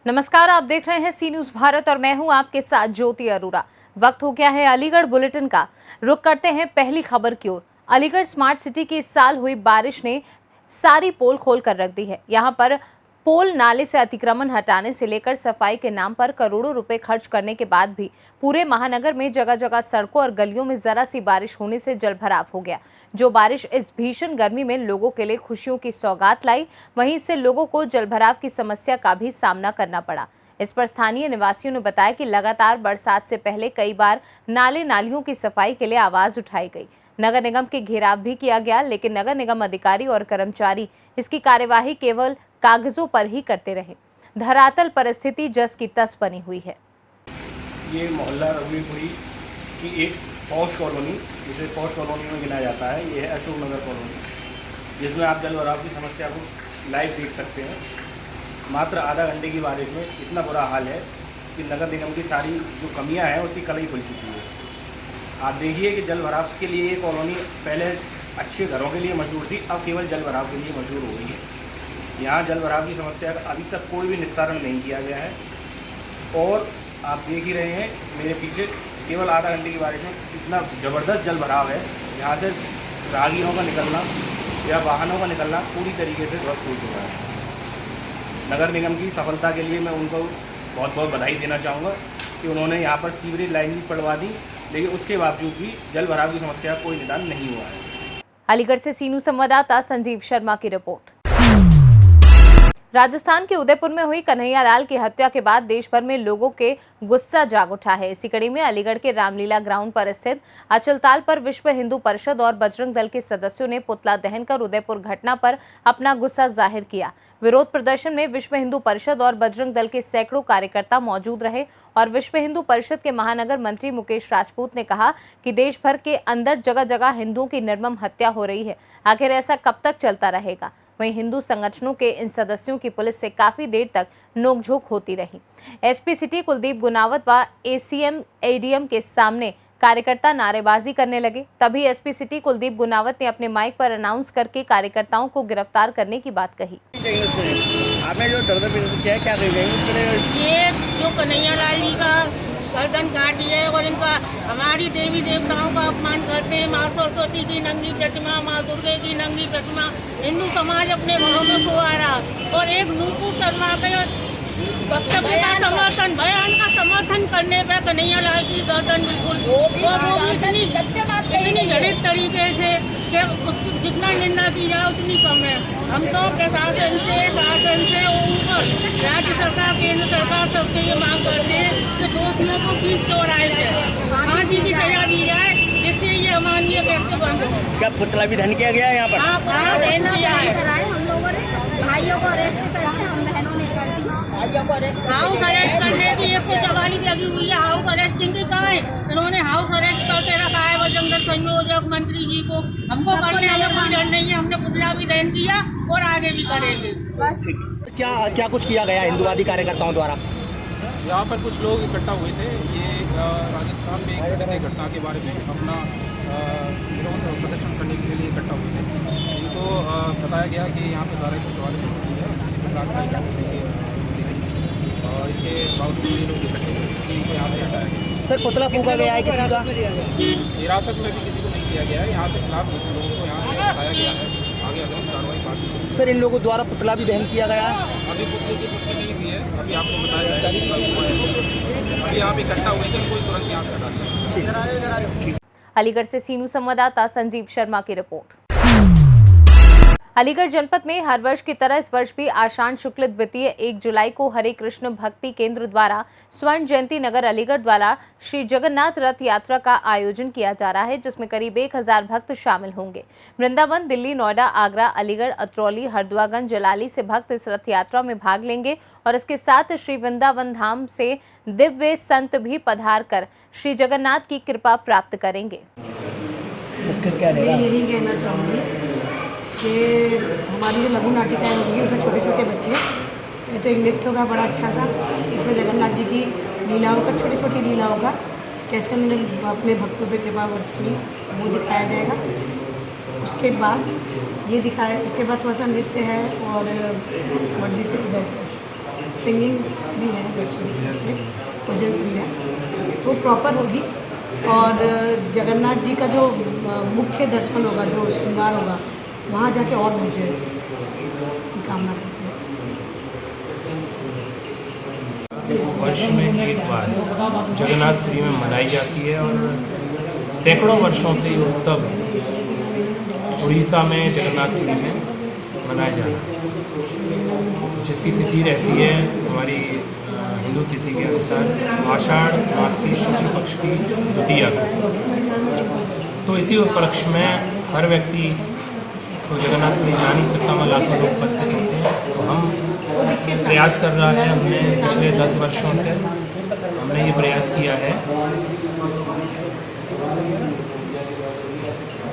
नमस्कार, आप देख रहे हैं सी न्यूज भारत और मैं हूं आपके साथ ज्योति अरोरा। वक्त हो गया है अलीगढ़ बुलेटिन का। रुक करते हैं पहली खबर की ओर। अलीगढ़ स्मार्ट सिटी की इस साल हुई बारिश ने सारी पोल खोल कर रख दी है। यहां पर पोल नाले से अतिक्रमण हटाने से लेकर सफाई के नाम पर करोड़ों रुपए खर्च करने के बाद भी पूरे महानगर में जगह जगह सड़कों और गलियों में जरा सी बारिश होने से जलभराव हो गया। जो बारिश इस भीषण गर्मी में लोगों के लिए खुशियों की सौगात लाई, वहीं इससे लोगों को जलभराव की समस्या का भी सामना करना पड़ा। इस पर स्थानीय निवासियों ने बताया कि लगातार बरसात से पहले कई बार नाले नालियों की सफाई के लिए आवाज उठाई गई। नगर निगम के घेराव भी किया गया, लेकिन नगर निगम अधिकारी और कर्मचारी इसकी कार्यवाही केवल कागजों पर ही करते रहे। धरातल परिस्थिति जस की तस बनी हुई है। ये मोहल्ला रघुवीरपुरी की एक पॉश कॉलोनी, जिसे पॉश कॉलोनी में गिना जाता है, ये है अशोक नगर कॉलोनी, जिसमें आप जल भराव की समस्या को लाइव देख सकते हैं। मात्र आधा घंटे की बारिश में इतना बुरा हाल है कि नगर निगम की सारी जो कमियां हैं उसकी कलई खुल चुकी है। आप देखिए कि जल भराव के लिए ये कॉलोनी पहले अच्छे घरों के लिए मशहूर थी, अब केवल जल भराव के लिए मशहूर हो गई है। यहाँ जल भराव की समस्या का अभी तक कोई भी निस्तारण नहीं किया गया है और आप देख ही रहे हैं मेरे पीछे केवल आधा घंटे की बारिश में इतना ज़बरदस्त जल भराव है। यहाँ से राहगीरों का निकलना या वाहनों का निकलना पूरी तरीके से ध्वस्त हो चुका है। नगर निगम की सफलता के लिए मैं उनको बहुत बहुत बधाई देना चाहूँगा कि उन्होंने यहाँ पर सीवरेज लाइन भी पड़वा दी, लेकिन उसके बावजूद भी जल भराव की समस्या का कोई निदान नहीं हुआ है। अलीगढ़ से सी न्यूज संवाददाता संजीव शर्मा की रिपोर्ट। राजस्थान के उदयपुर में हुई कन्हैयालाल की हत्या के बाद देश भर में लोगों के गुस्सा जाग उठा है। इसी कड़ी में अलीगढ़ के रामलीला ग्राउंड पर स्थित अचलताल पर विश्व हिंदू परिषद और बजरंग दल के सदस्यों ने पुतला दहन कर उदयपुर घटना पर अपना गुस्सा जाहिर किया। विरोध प्रदर्शन में विश्व हिंदू परिषद और बजरंग दल के सैकड़ों कार्यकर्ता मौजूद रहे और विश्व हिंदू परिषद के महानगर मंत्री मुकेश राजपूत ने कहा कि देश भर के अंदर जगह जगह हिंदुओं की निर्मम हत्या हो रही है। आखिर ऐसा कब तक चलता रहेगा? वहीं हिंदू संगठनों के इन सदस्यों की पुलिस से काफी देर तक नोकझोंक होती रही। एसपी सिटी कुलदीप गुनावत व एसीएम एडीएम के सामने कार्यकर्ता नारेबाजी करने लगे। तभी एसपी सिटी कुलदीप गुनावत ने अपने माइक पर अनाउंस करके कार्यकर्ताओं को गिरफ्तार करने की बात कही। आपने जो क्या क्या ये जो कन्हैयालाल जी का गर्दन काटी है और इनका हमारी देवी देवताओं का अपमान करते हैं। माँ सरस्वती की नंगी प्रतिमा, माँ दुर्गे की नंगी प्रतिमा हिंदू समाज अपने घरों में खो आ रहा और एक नूपुर शर्मा के वक्तव्य का समर्थन, बयान का समर्थन करने पर कन्हैयालाल की गर्दन बिल्कुल और वो भी इतनी घटित तरीके से कि उसकी जितना निंदा की जाए उतनी कम है। हम तो प्रशासन से, शासन से ऊपर राज्य सरकार, केंद्र सरकार सबसे ये मांग करते हैं कि दोषियों को बीच चौराहे से फांसी की सजा दी जाए, जिससे ये अमानवीय कृत्य बंद हो। क्या पुतला भी दहन किया गया है यहाँ पर? हाँ, दहन किया है। हम लोगों ने भाइयों को अरेस्ट करके हम बहनों ने कर दी। हाउस अरेस्ट करने की 144 लगी हुई है। हाउस अरेस्टिंग की कहाँ है? इन्होंने हाउस अरेस्ट करके रखा है बजरंग दल संयोजक मंत्री जी को। हमको करने हमें कोई डर नहीं है। हमने पुतला भी दहन किया और आगे भी करेंगे। बस क्या कुछ किया गया हिंदुवादी कार्यकर्ताओं द्वारा? यहाँ पर कुछ लोग इकट्ठा हुए थे। ये राजस्थान में एक घटना घटना के बारे में अपना विरोध प्रदर्शन करने के लिए इकट्ठा हुए थे। इनको बताया गया कि यहाँ पर धारा 144 है, किसी प्रकार का और इसके बावजूद ये लोग इकट्ठे हुए, इसलिए इनको यहाँ से हटाया गया। सर, पुतला फूंका गया है किसी का? हिरासत में भी किसी को नहीं किया गया है। यहाँ से खिलाफ लोगों को यहाँ से हटाया गया है। आगे अगर कार्रवाई बाकी। सर, इन लोगों द्वारा पुतला भी दहन किया गया है? अभी पुतले की पुष्टि नहीं हुई है। अभी आपको बताया जाएगा। अभी आप इकट्ठा हुए थे, कोई तुरंत यहाँ से हटा दिया। अलीगढ़ से सी न्यूज संवाददाता संजीव शर्मा की रिपोर्ट। अलीगढ़ जनपद में हर वर्ष की तरह इस वर्ष भी आषाढ़ शुक्ल द्वितीय 1 जुलाई को हरे कृष्ण भक्ति केंद्र द्वारा स्वर्ण जयंती नगर अलीगढ़ द्वारा श्री जगन्नाथ रथ यात्रा का आयोजन किया जा रहा है, जिसमें करीब 1000 भक्त शामिल होंगे। वृंदावन, दिल्ली, नोएडा, आगरा, अलीगढ़, अतरौली, हरदुआगंज, जलाली से भक्त इस रथ यात्रा में भाग लेंगे और इसके साथ श्री वृंदावन धाम से दिव्य संत भी पधार कर श्री जगन्नाथ की कृपा प्राप्त करेंगे। यही कहना चाहूँगी कि हमारी जो लघु नाटिकाएँ होंगी उसमें छोटे छोटे बच्चे, ये तो एक नृत्य होगा बड़ा अच्छा सा। इसमें जगन्नाथ जी की लीलाओं का, छोटी छोटी लीलाओं का कैसे उन्होंने अपने भक्तों पे कृपा वर्ष की वो दिखाया जाएगा। उसके बाद ये दिखाया, उसके बाद थोड़ा सा नृत्य है और वर्दी से इधर सिंगिंग भी है बच्चों की तरफ से, भजन संध्या तो प्रॉपर होगी। और जगन्नाथ जी का जो मुख्य दर्शन होगा, जो श्रृंगार होगा, वहाँ जाके और भव्य की कामना करते हैं। वर्ष में एक बार जगन्नाथपुरी में मनाई जाती है और सैकड़ों वर्षों से ये उत्सव उड़ीसा में जगन्नाथपुरी में मनाया जा रहा है, जिसकी तिथि रहती है हमारी हिंदू तिथि के अनुसार आषाढ़ मास की शुक्ल पक्ष की द्वितीया को। तो इसी उपलक्ष्य में हर व्यक्ति तो जगन्नाथपुरी जा नहीं सकता, वहाँ लाखों लोग उपस्थित होते हैं। तो हम प्रयास कर रहा है, हमने पिछले 10 वर्षों से हमने ये प्रयास किया है,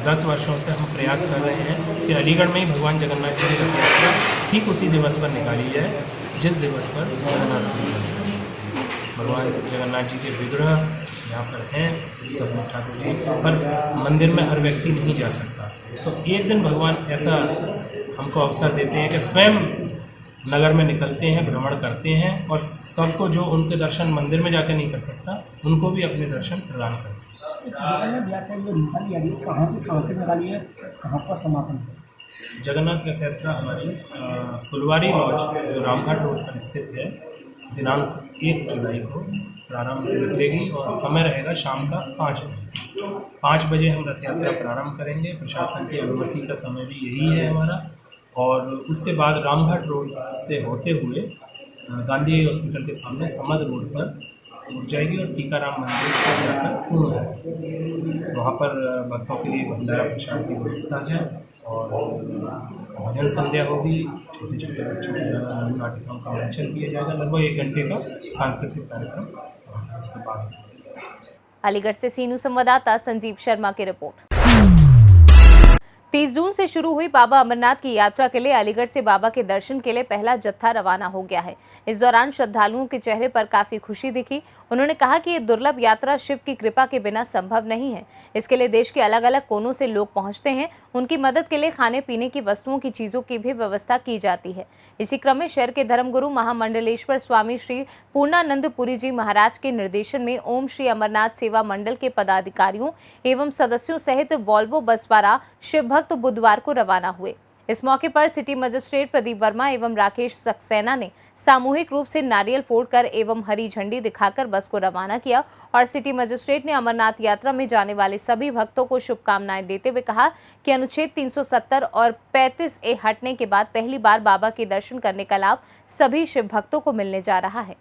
10 वर्षों से हम प्रयास कर रहे हैं कि अलीगढ़ में ही भगवान जगन्नाथ जी की रथ यात्रा ठीक उसी दिवस पर निकाली जाए जिस दिवस पर भगवान जगन्नाथ जी के विग्रह यहाँ पर हैं, सब ठाकुर जी, पर मंदिर में हर व्यक्ति नहीं जा सकता। तो एक दिन भगवान ऐसा हमको अवसर देते हैं कि स्वयं नगर में निकलते हैं, भ्रमण करते हैं और सबको जो उनके दर्शन मंदिर में जाकर नहीं कर सकता उनको भी अपने दर्शन प्रदान करते हैं। कहाँ से कहाँ तक निकाली है, कहाँ पर समापन? जगन्नाथ रथ यात्रा हमारी फुलवारी लॉज जो रामघाट रोड पर स्थित है, दिनांक 1 जुलाई को प्रारंभ निकलेगी और समय रहेगा शाम का 5 बजे। 5 बजे हम रथ यात्रा प्रारंभ करेंगे। प्रशासन की अनुमति का समय भी यही है हमारा। और उसके बाद रामघाट रोड से होते हुए गांधी हॉस्पिटल के सामने समद रोड पर रुक जाएगी और टीकाराम मंदिर पर जाकर पूर्ण होगी। वहाँ पर भक्तों के लिए भंडारा प्रसाद की व्यवस्था है और भजन संध्या होगी। छोटे छोटे बच्चों के द्वारा नाटिकाओं का मंचन किया जाएगा। लगभग 1 घंटे का सांस्कृतिक कार्यक्रम उसके बाद। अलीगढ़ से सीनू संवाददाता संजीव शर्मा की रिपोर्ट। 30 जून से शुरू हुई बाबा अमरनाथ की यात्रा के लिए अलीगढ़ से बाबा के दर्शन के लिए पहला जत्था रवाना हो गया है। इस दौरान श्रद्धालुओं के चेहरे पर काफी खुशी दिखी। उन्होंने कहा कि ये दुर्लभ यात्रा शिव की कृपा के बिना संभव नहीं है। इसके लिए देश के अलग अलग कोनों से लोग पहुंचते हैं। उनकी मदद के लिए खाने पीने की वस्तुओं की चीजों की भी व्यवस्था की जाती है। इसी क्रम में शहर के धर्मगुरु महामंडलेश्वर स्वामी श्री पूर्णानंद पुरी जी महाराज के निर्देशन में ओम श्री अमरनाथ सेवा मंडल के पदाधिकारियों एवं सदस्यों सहित वॉल्वो बस द्वारा शिव भक्त बुधवार को रवाना हुए। इस मौके पर सिटी मजिस्ट्रेट प्रदीप वर्मा एवं राकेश सक्सेना ने सामूहिक रूप से नारियल फोड़कर एवं हरी झंडी दिखाकर बस को रवाना किया और सिटी मजिस्ट्रेट ने अमरनाथ यात्रा में जाने वाले सभी भक्तों को शुभकामनाएं देते हुए कहा कि अनुच्छेद 370 और 35A हटने के बाद पहली बार बाबा के दर्शन करने का लाभ सभी शिव भक्तों को मिलने जा रहा है।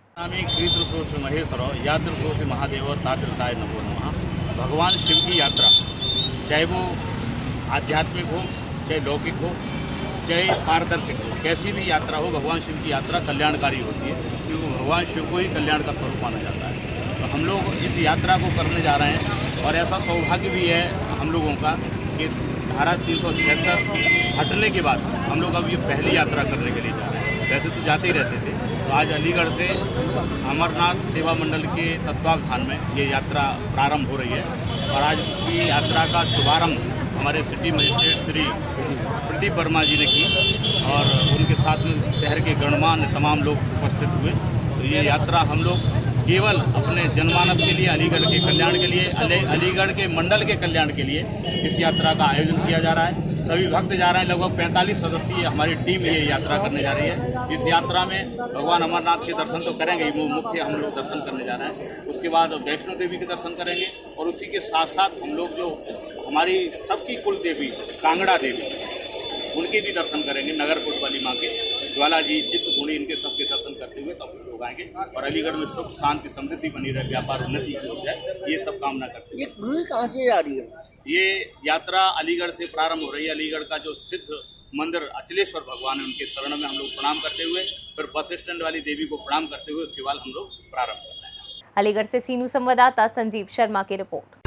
भगवान शिव की यात्रा चाहे वो आध्यात्मिक हो, चाहे लौकिक हो, चाहे पारदर्शिक हो, कैसी भी यात्रा हो, भगवान शिव की यात्रा कल्याणकारी होती है, क्योंकि भगवान शिव को ही कल्याण का स्वरूप माना जाता है। तो हम लोग इस यात्रा को करने जा रहे हैं और ऐसा सौभाग्य भी है हम लोगों का कि धारा 376 हटने के बाद हम लोग अब ये पहली यात्रा करने के लिए जा रहे हैं। वैसे तो जाते ही रहते थे। तो आज अलीगढ़ से अमरनाथ सेवा मंडल के तत्वावधान में ये यात्रा प्रारंभ हो रही है और आज की यात्रा का शुभारंभ हमारे सिटी मजिस्ट्रेट श्री प्रदीप वर्मा जी ने की और उनके साथ में शहर के गणमान्य तमाम लोग उपस्थित हुए। तो ये यात्रा हम लोग केवल अपने जनमानस के लिए, अलीगढ़ के कल्याण के लिए, अलीगढ़ के मंडल के कल्याण के लिए इस यात्रा का आयोजन किया जा रहा है। सभी भक्त जा रहे हैं। लगभग 45 सदस्यीय हमारी टीम ये यात्रा करने जा रही है। इस यात्रा में भगवान अमरनाथ के दर्शन तो करेंगे, वो मुख्य हम लोग दर्शन करने जा रहे हैं। उसके बाद वैष्णो देवी के दर्शन करेंगे और उसी के साथ साथ हम लोग जो हमारी सबकी कुल देवी कांगड़ा देवी, उनके भी दर्शन करेंगे। नगर कोतवाली माँ के, ज्वाला जी, चित्रकूटी, इनके सबके दर्शन करते हुए तब लोग आएंगे और अलीगढ़ में सुख शांति समृद्धि बनी रहे, व्यापार उन्नति हो जाए, ये सब कामना करते हैं। ये गुरु कहाँ से जा रही है? ये यात्रा अलीगढ़ से प्रारंभ हो रही है। अलीगढ़ का जो सिद्ध मंदिर अचलेश्वर भगवान है, उनके शरण में हम लोग प्रणाम करते हुए फिर बस स्टैंड वाली देवी को प्रणाम करते हुए उसके बाद हम लोग प्रारंभ करते हैं। अलीगढ़ से सीनू संवाददाता संजीव शर्मा की रिपोर्ट।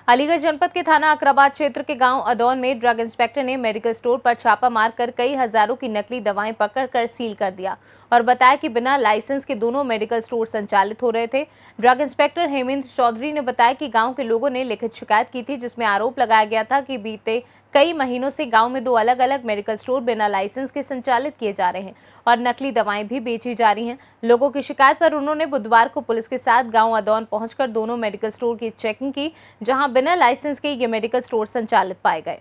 अलीगढ़ जनपद के थाना अकराबाद क्षेत्र के गांव अदौन में ड्रग इंस्पेक्टर ने मेडिकल स्टोर पर छापा मारकर कई हजारों की नकली दवाएं पकड़कर सील कर दिया और बताया कि बिना लाइसेंस के दोनों मेडिकल स्टोर संचालित हो रहे थे। ड्रग इंस्पेक्टर हेमेंद्र चौधरी ने बताया कि गांव के लोगों ने लिखित शिकायत की थी जिसमें आरोप लगाया गया था कि बीते कई महीनों से गांव में 2 अलग-अलग मेडिकल स्टोर बिना लाइसेंस के संचालित किए जा रहे हैं और नकली दवाएं भी बेची जा रही हैं। लोगों की शिकायत पर उन्होंने बुधवार को पुलिस के साथ गांव अदौन पहुंचकर दोनों मेडिकल स्टोर की चेकिंग की, जहां बिना लाइसेंस के ये मेडिकल स्टोर संचालित पाए गए।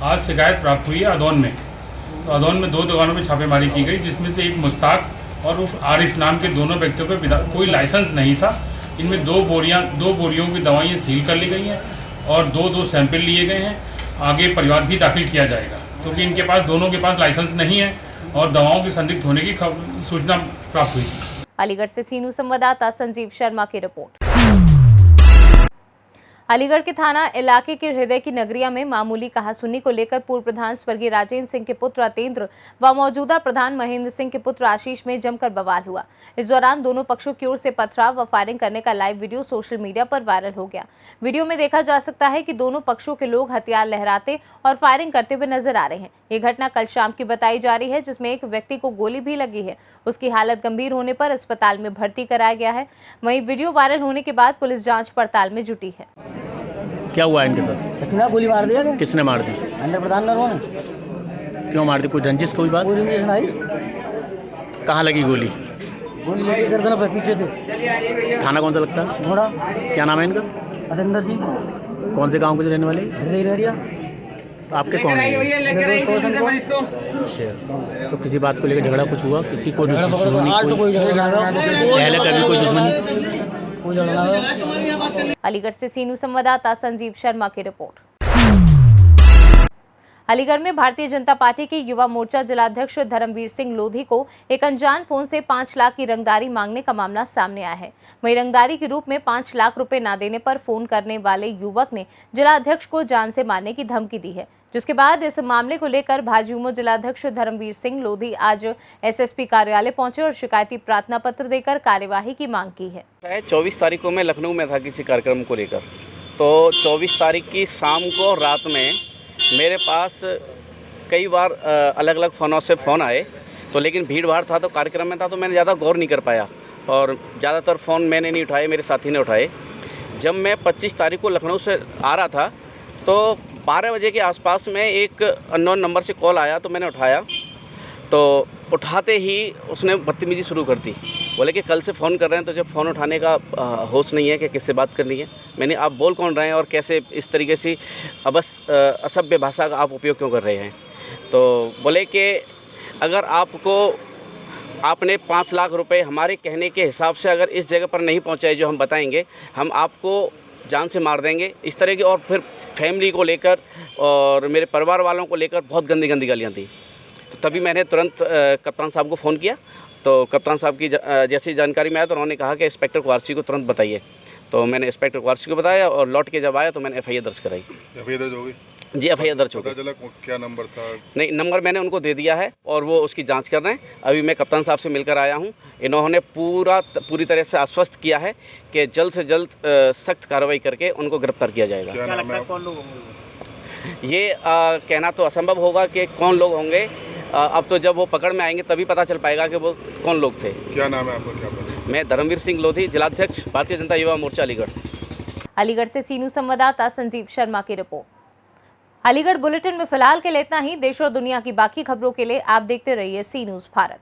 आज शिकायत प्राप्त हुई है अदौन में। तो अदौन में 2 दुकानों में छापेमारी की गई, जिसमें से एक मुश्ताक और उस आरिफ नाम के दोनों व्यक्तियों पर कोई लाइसेंस नहीं था। इनमें 2 बोरियों की दवाइयाँ सील कर ली गई हैं और 2 सैंपल लिए गए हैं। आगे परिवाद भी दाखिल किया जाएगा, क्योंकि इनके पास दोनों के पास लाइसेंस नहीं है और दवाओं की संदिग्ध होने की सूचना प्राप्त हुई। अलीगढ़ से सीनू संवाददाता संजीव शर्मा की रिपोर्ट। अलीगढ़ के थाना इलाके के हृदय की नगरिया में मामूली कहासुनी को लेकर पूर्व प्रधान स्वर्गीय राजेंद्र सिंह के पुत्र अतेंद्र व मौजूदा प्रधान महेंद्र सिंह के पुत्र आशीष में जमकर बवाल हुआ। इस दौरान दोनों पक्षों की ओर से पथराव व फायरिंग करने का लाइव वीडियो सोशल मीडिया पर वायरल हो गया। वीडियो में देखा जा सकता है कि दोनों पक्षों के लोग हथियार लहराते और फायरिंग करते हुए नजर आ रहे हैं। ये घटना कल शाम की बताई जा रही है, जिसमें एक व्यक्ति को गोली भी लगी है। उसकी हालत गंभीर होने पर अस्पताल में भर्ती कराया गया है। वहीं वीडियो वायरल होने के बाद पुलिस जांच पड़ताल में जुटी है। क्या हुआ इनके साथ? कितना गोली मार दिया? किसने मार दी? अंदर प्रधान ने। क्यों मार दी? कोई रंजिश कोई बात? कहाँ लगी गोली? गोली लगी गर्दन पर, पीछे थे। थाना कौन सा लगता है? घोड़ा। क्या नाम है इनका? अतेंद्र सिंह। कौन से गांव के रहने वाले? हरिया। आपके कौन है? तो किसी बात को लेकर झगड़ा कुछ हुआ? किसी को पहले कभी कोई दुश्मनी? अलीगढ़ से सीनू संवाददाता संजीव शर्मा की रिपोर्ट। अलीगढ़ में भारतीय जनता पार्टी के युवा मोर्चा जिलाध्यक्ष धर्मवीर सिंह लोधी को एक अनजान फोन से 5 लाख की रंगदारी मांगने का मामला सामने आया है। वहीं रंगदारी के रूप में 5 लाख रुपए न देने पर फोन करने वाले युवक ने जिलाध्यक्ष को जान से मारने की धमकी दी है, जिसके बाद इस मामले को लेकर भाजयुमो जिलाध्यक्ष धर्मवीर सिंह लोधी आज एसएसपी कार्यालय पहुंचे और शिकायती प्रार्थना पत्र देकर कार्यवाही की मांग की है। 24 तारीख को मैं लखनऊ में था किसी कार्यक्रम को लेकर, तो 24 तारीख की शाम को रात में मेरे पास कई बार अलग अलग फ़ोनों से फ़ोन आए, तो लेकिन भीड़ भाड़ था तो कार्यक्रम में था, तो मैंने ज़्यादा गौर नहीं कर पाया और ज़्यादातर फ़ोन मैंने नहीं उठाए, मेरे साथी ने उठाए। जब मैं 25 तारीख को लखनऊ से आ रहा था तो 12 बजे के आसपास में एक अननोन नंबर से कॉल आया, तो मैंने उठाया। तो उठाते ही उसने बदतमीजी शुरू कर दी। बोले कि कल से फ़ोन कर रहे हैं, तो जब फ़ोन उठाने का होश नहीं है कि किससे बात करनी है। मैंने आप बोल कौन रहे हैं और कैसे इस तरीके से असभ्य भाषा का आप उपयोग क्यों कर रहे हैं। तो बोले कि अगर आपने 5 लाख रुपए हमारे कहने के हिसाब से अगर इस जगह पर नहीं पहुंचाए जो हम बताएंगे, हम आपको जान से मार देंगे, इस तरह की। और फिर फैमिली को लेकर और मेरे परिवार वालों को लेकर बहुत गंदी गंदी गालियाँ दी। तो तभी मैंने तुरंत कप्तान साहब को फ़ोन किया, तो कप्तान साहब की जैसी जानकारी में आया तो उन्होंने कहा कि इंस्पेक्टर कुआरसी को तुरंत बताइए। तो मैंने इंस्पेक्टर कुआरसी को बताया और लौट के जब आया तो मैंने एफआईआर दर्ज कराई। एफआईआर दर्ज हो गई? जी, एफआईआर दर्ज हो गई। पता चला क्या नंबर था? नहीं, नंबर मैंने उनको दे दिया है और वो उसकी जांच कर रहे हैं। अभी मैं कप्तान साहब से मिलकर आया हूं। इन्होंने पूरी तरह से आश्वस्त किया है कि जल्द से जल्द सख्त कार्रवाई करके उनको गिरफ्तार किया जाएगा। क्या लगता है कौन लोग होंगे? ये कहना तो असंभव होगा कि कौन लोग होंगे। अब तो जब वो पकड़ में आएंगे तभी पता चल पाएगा कि वो कौन लोग थे। क्या नाम है आपका? क्या पता? मैं धर्मवीर सिंह लोधी, जिलाध्यक्ष भारतीय जनता युवा मोर्चा अलीगढ़। अलीगढ़ से सीनू संवाददाता संजीव शर्मा की रिपोर्ट। अलीगढ़ बुलेटिन में फिलहाल के लिए इतना ही। देश और दुनिया की बाकी खबरों के लिए आप देखते रहिए सी न्यूज़ भारत।